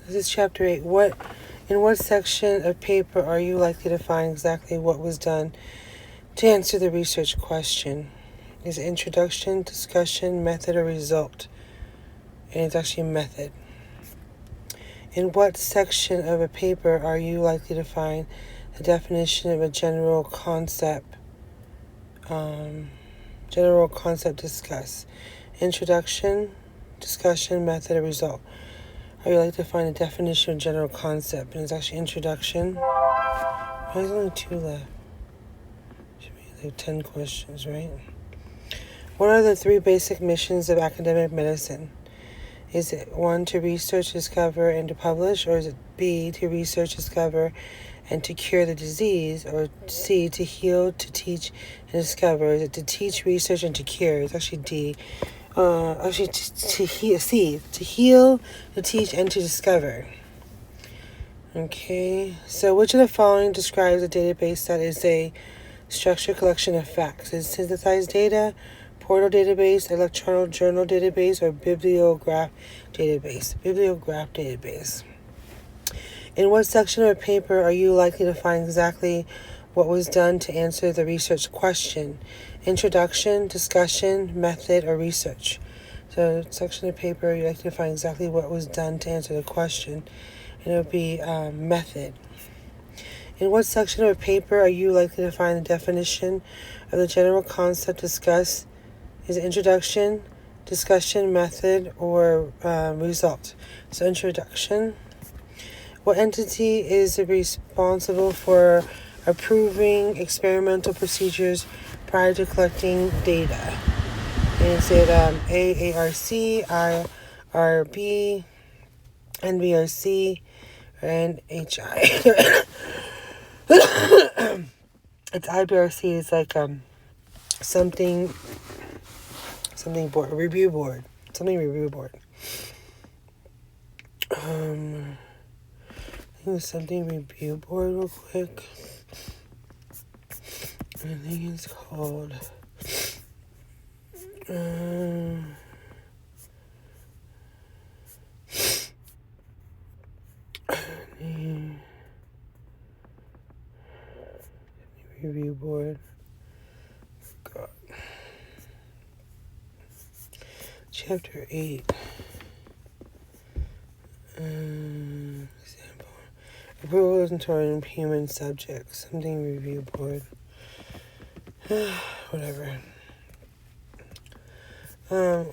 This is chapter 8. In what section of paper are you likely to find exactly what was done to answer the research question? Is it introduction, discussion, method, or result? And it's actually method. In what section of a paper are you likely to find the definition of a general concept discuss? Introduction, discussion, method, or result? Are you likely to find a definition of general concept? And it's actually introduction. There's only 2 left. Should be like 10 questions, right? What are the 3 basic missions of academic medicine? Is it 1, to research, discover, and to publish? Or is it B, to research, discover, and to cure the disease? Or C, to heal, to teach, and discover? Is it to teach, research, and to cure? It's actually D. C, to heal, to teach, and to discover. Okay, so which of the following describes a database that is a structured collection of facts? Is synthesized data, portal database, electronic journal database, or bibliograph database? Bibliograph database. In what section of a paper are you likely to find exactly what was done to answer the research question? Introduction, discussion, method, or research? So, section of paper, you're likely to find exactly what was done to answer the question, and it would be method. In what section of a paper are you likely to find the definition of the general concept discussed? Is it introduction, discussion, method, or result? So introduction. What entity is responsible for approving experimental procedures prior to collecting data? And is it AARC, IRB, NBRC, and HI? It's IBRC is like something board, review board. I think it's something review board real quick. I think it's called review board. God. Chapter 8. Example. Approval and human subjects. Something review board. Whatever.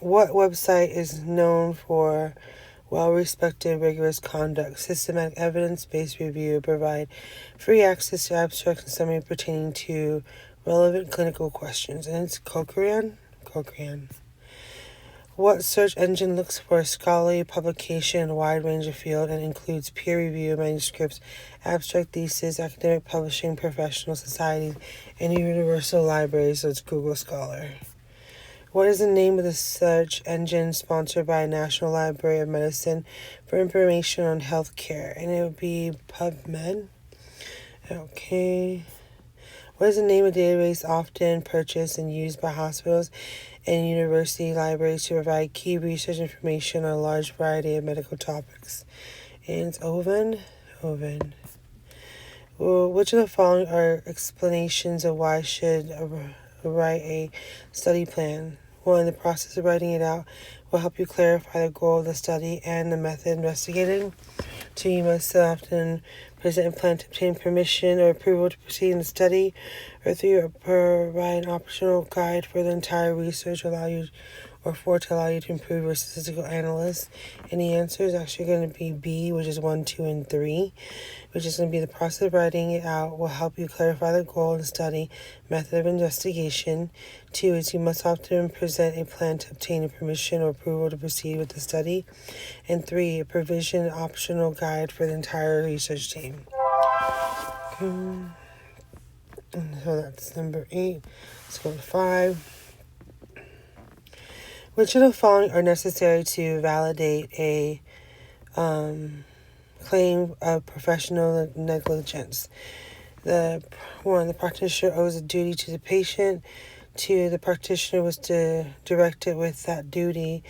What website is known for well-respected, rigorous conduct, systematic evidence-based review, provide free access to abstracts and summary pertaining to relevant clinical questions? And it's Cochrane. What search engine looks for scholarly publication in a wide range of field and includes peer review, manuscripts, abstract thesis, academic publishing, professional societies, and universal libraries? So it's Google Scholar. What is the name of the search engine sponsored by National Library of Medicine for information on healthcare? And it would be PubMed. Okay. What is the name of the database often purchased and used by hospitals and university libraries to provide key research information on a large variety of medical topics? And it's Oven. Well, which of the following are explanations of why should write a study plan? 1. The process of writing it out will help you clarify the goal of the study and the method investigated. 2. You must often present a plan to obtain permission or approval to proceed in the study. Or 3. Provide an optional guide for the entire research to allow you to improve your statistical analysis. And the answer is actually going to be B, which is 1, 2, and 3, which is going to be the process of writing it out will help you clarify the goal of the study, method of investigation. 2 is you must often present a plan to obtain a permission or approval to proceed with the study. And 3, a provision optional guide for the entire research team. So that's number 8. Let's go to 5. Which of the following are necessary to validate a claim of professional negligence? 1, the practitioner owes a duty to the patient. 2, the practitioner was directed with that duty.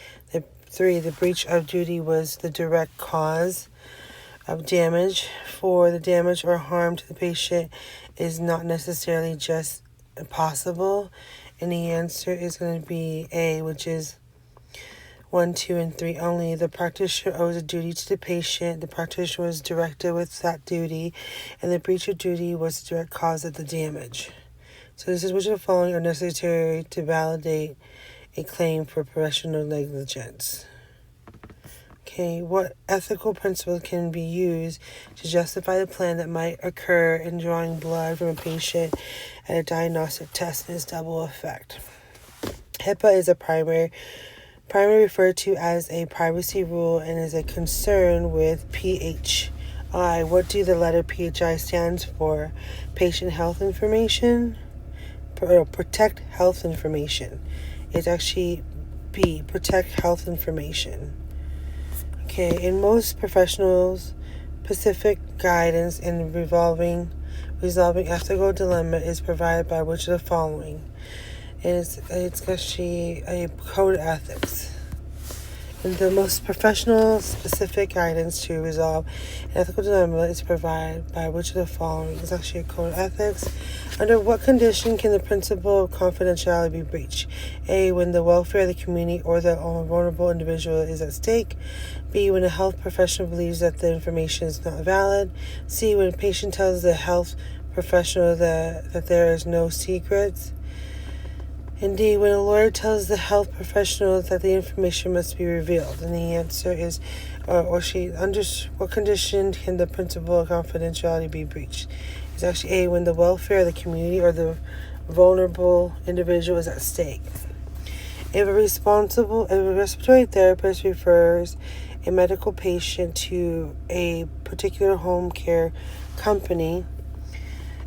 3. The breach of duty was the direct cause of damage. 4. The damage or harm to the patient is not necessarily just possible. And the answer is going to be A, which is 1, 2, and 3 only. The practitioner owes a duty to the patient. The practitioner was directed with that duty, and the breach of duty was the direct cause of the damage. So this is which of the following are necessary to validate a claim for professional negligence. Okay, what ethical principle can be used to justify the plan that might occur in drawing blood from a patient at a diagnostic test and its double effect? HIPAA is a primary referred to as a privacy rule and is a concern with PHI. What do the letter PHI stands for? Patient health information? Protect health information. It's actually B, protect health information. Okay, in most professionals, specific guidance in resolving ethical dilemma is provided by which of the following? It's actually a code of ethics. And the most professional specific guidance to resolve an ethical dilemma is provided by which of the following? It's actually a code of ethics. Under what condition can the principle of confidentiality be breached? A, when the welfare of the community or the vulnerable individual is at stake. B, when a health professional believes that the information is not valid. C, when a patient tells the health professional that there is no secrets. And D, when a lawyer tells the health professional that the information must be revealed. And the answer is, what condition can the principle of confidentiality be breached? It's actually A, when the welfare of the community or the vulnerable individual is at stake. If a respiratory therapist refers a medical patient to a particular home care company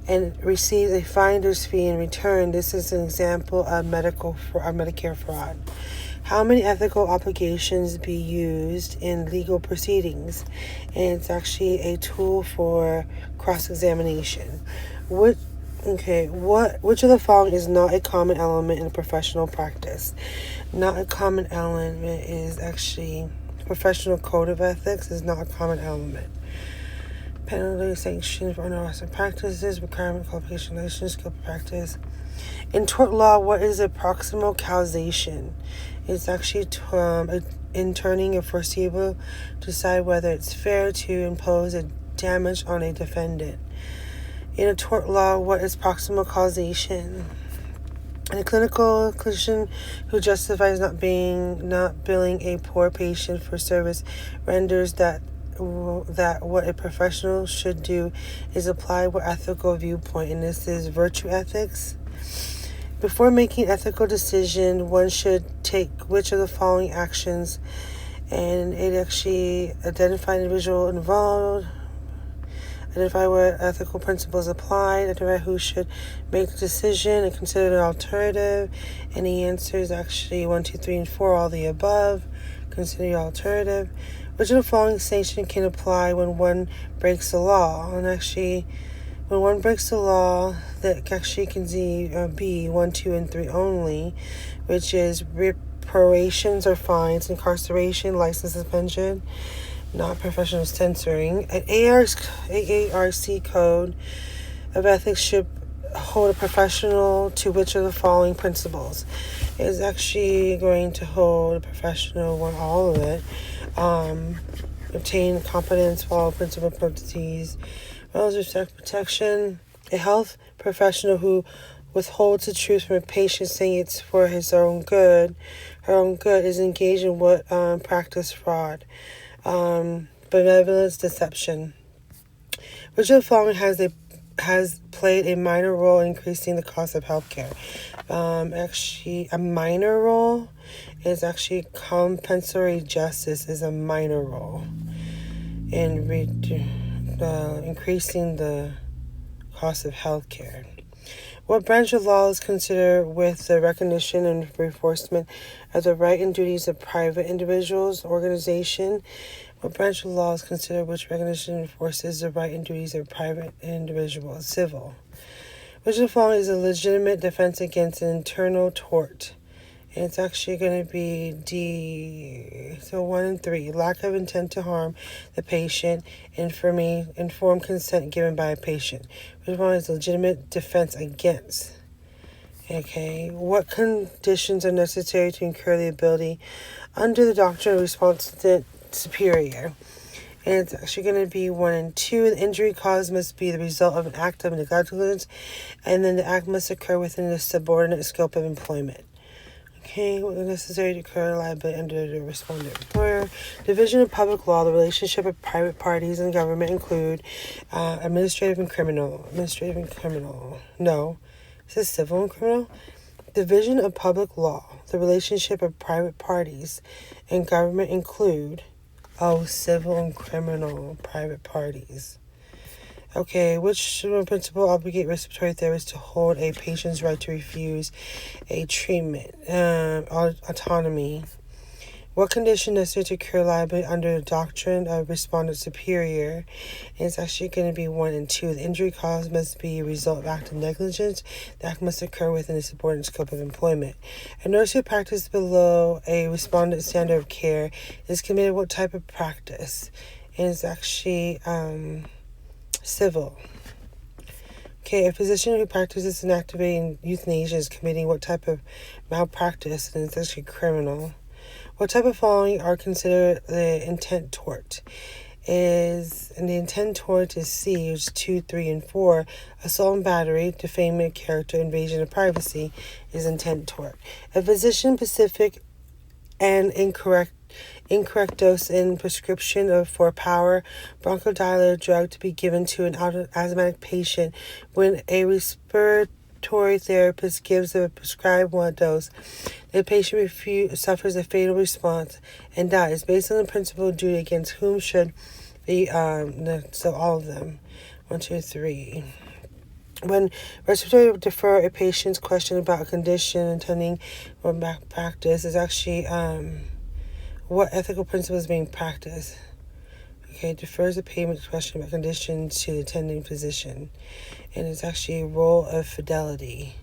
and receives a finder's fee in return, this is an example of Medicare fraud. How many ethical obligations be used in legal proceedings? And it's actually a tool for cross-examination. Which of the following is not a common element in professional practice? Not a common element is actually professional code of ethics is not a common element. Penalty, sanction for unauthorized practices, requirement, qualification, license, scope of practice. In tort law, what is a proximal causation? It's actually in turning a foreseeable to decide whether it's fair to impose a damage on a defendant. In a tort law, what is proximal causation? In a clinician who justifies not billing a poor patient for service renders that what a professional should do is apply what ethical viewpoint, and this is virtue ethics. Before making an ethical decision, one should take which of the following actions, and it actually identify the individual involved, identify what ethical principles apply, identify who should make the decision, and consider the alternative. And the answer is actually 1, 2, 3, and 4, all the above. Consider the alternative. Which of the following sanction can apply when one breaks the law? And actually, when one breaks the law, that actually can be 1, 2, and 3 only, which is reparations or fines, incarceration, license suspension, not professional censoring. An AARC code of ethics should hold a professional to which of the following principles? It is actually going to hold a professional on all of it. Obtain competence, follow principle of properties, respect, protection. A health professional who withholds the truth from a patient saying it's for his own good, her own good, is engaged in what practice fraud, benevolence, deception. Which of the following has played a minor role in increasing the cost of healthcare? Actually, a minor role is actually compensatory justice is a minor role in increasing the cost of healthcare. What branch of law is considered with the recognition and reinforcement of the right and duties of private individuals, organization? What branch of law is considered which recognition enforces the right and duties of private individuals? Civil. Which of the following is a legitimate defense against an internal tort? And it's actually going to be D. So 1 and 3. Lack of intent to harm the patient. Informed consent given by a patient. Which one is legitimate defense against? Okay. What conditions are necessary to incur the ability under the doctrine of responsive superior? And it's actually going to be 1 and 2. The injury caused must be the result of an act of negligence, and then the act must occur within the subordinate scope of employment. Okay, what is necessary to incur liability under the respondent employer? Division of public law. The relationship of private parties and government include administrative and criminal. Administrative and criminal. No. Is this civil and criminal? Division of public law. The relationship of private parties and government include civil and criminal private parties. Okay, which principle obligate respiratory therapists to hold a patient's right to refuse a treatment? Autonomy. What condition necessary to cure liability under the doctrine of respondent superior? And it's actually going to be 1 and 2. The injury caused must be a result of active negligence. The act must occur within the subordinate scope of employment. A nurse who practices below a respondent standard of care is committed what type of practice? And it's actually civil. Okay, a physician who practices in activating euthanasia is committing what type of malpractice? And it's actually criminal. What type of following are considered the intent tort? And the intent tort is C, which is 2, 3, and 4. Assault and battery, defamation of character, invasion of privacy is intent tort. A physician-specific and incorrect dose in prescription for power bronchodilator drug to be given to an asthmatic patient when a respiratory therapist gives a prescribed one dose. The patient suffers a fatal response and dies based on the principle of duty against whom should be so all of them. 1, 2, 3. When respiratory defer a patient's question about a condition intending or practice is actually what ethical principle is being practiced? Okay, defers a payment question about condition to the attending physician. And it's actually a role of fidelity.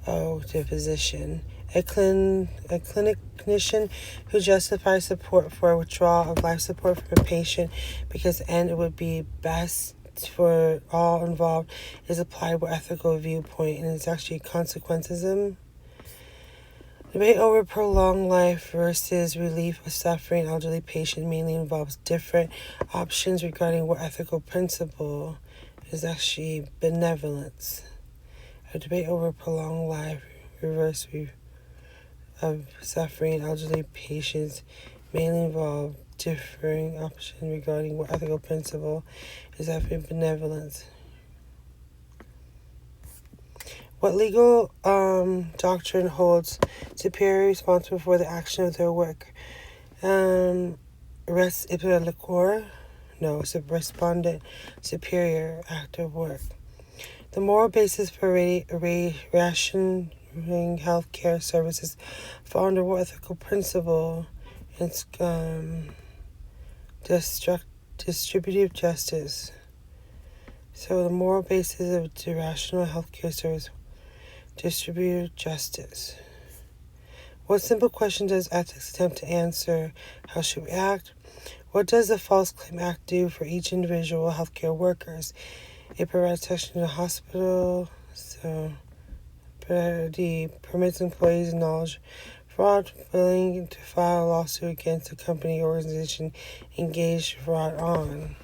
To a physician. A clinician who justifies support for withdrawal of life support from a patient because it would be best for all involved is applied with ethical viewpoint, and it's actually consequentism. Debate over prolonged life versus relief of suffering elderly patient mainly involves different options regarding what ethical principle is actually benevolence. A debate over prolonged life versus of suffering elderly patients mainly involve differing options regarding what ethical principle is actually benevolence. What legal doctrine holds superior responsible for the action of their work? Res ipsa liquor? No, it's a respondent superior act of work. The moral basis for rationing healthcare services fall under what ethical principle? It's distributive justice. So the moral basis of the rational healthcare service, distributive justice. What simple question does ethics attempt to answer? How should we act? What does the False Claim Act do for each individual healthcare workers? It provides protection to the hospital, so permits employees knowledge, fraud, willing to file a lawsuit against a company or organization engaged fraud on.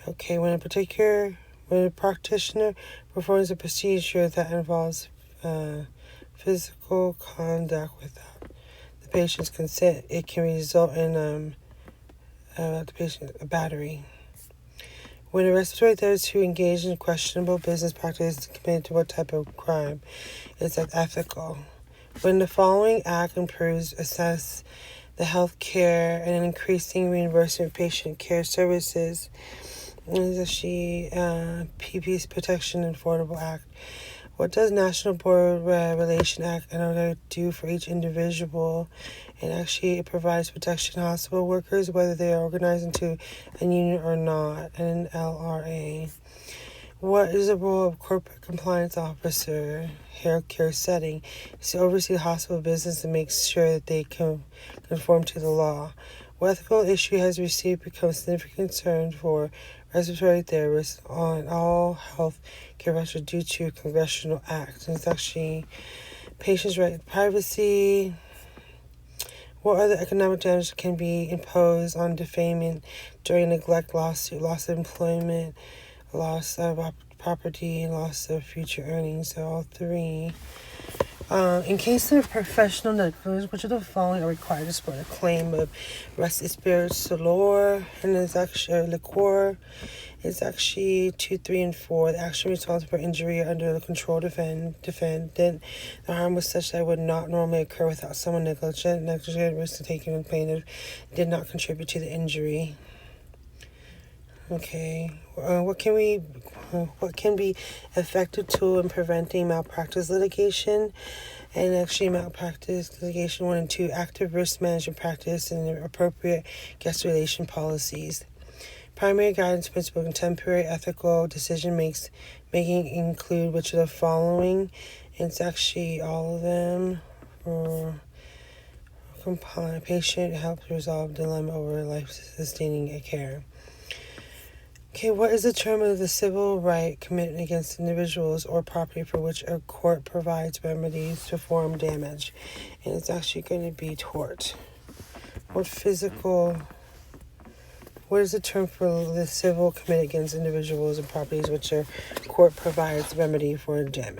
Okay, when a practitioner performs a procedure that involves physical conduct without the patient's consent, it can result in the patient a battery. When a respiratory therapist who engages in questionable business practice is committed to what type of crime? It's ethical. When the following act improves assess the health care and increasing reimbursement of patient care services, is actually PP's Protection and Affordable Act. What does National Board Relation Act do for each individual? And actually it provides protection to hospital workers, whether they are organized into a union or not, and an LRA. What is the role of corporate compliance officer healthcare setting? Is to oversee the hospital business and make sure that they conform to the law. What ethical issue has received become significant concern for respiratory therapists on all health care professionals due to congressional acts? And it's actually patients' right to privacy. What other economic damage can be imposed on defamation during neglect lawsuit, loss of employment, loss of property, loss of future earnings? So all three. In case of professional negligence, which of the following are required to support a claim of respiratory and it's actually liquor? It's actually 2, 3, and 4. The action responsible for injury under the control defendant. The harm was such that it would not normally occur without someone negligent risk of taking the plaintiff did not contribute to the injury. Okay. What can be effective tool in preventing malpractice litigation? And actually, malpractice litigation 1 and 2, active risk management practice and appropriate guest relation policies. Primary guidance principle: contemporary ethical decision making include which of the following? It's actually all of them. Patient helps resolve dilemma over life-sustaining care. Okay, what is the term of the civil right committed against individuals or property for which a court provides remedies to form damage? And it's actually going to be tort. What is the term for the civil committed against individuals and properties which a court provides remedy for damage?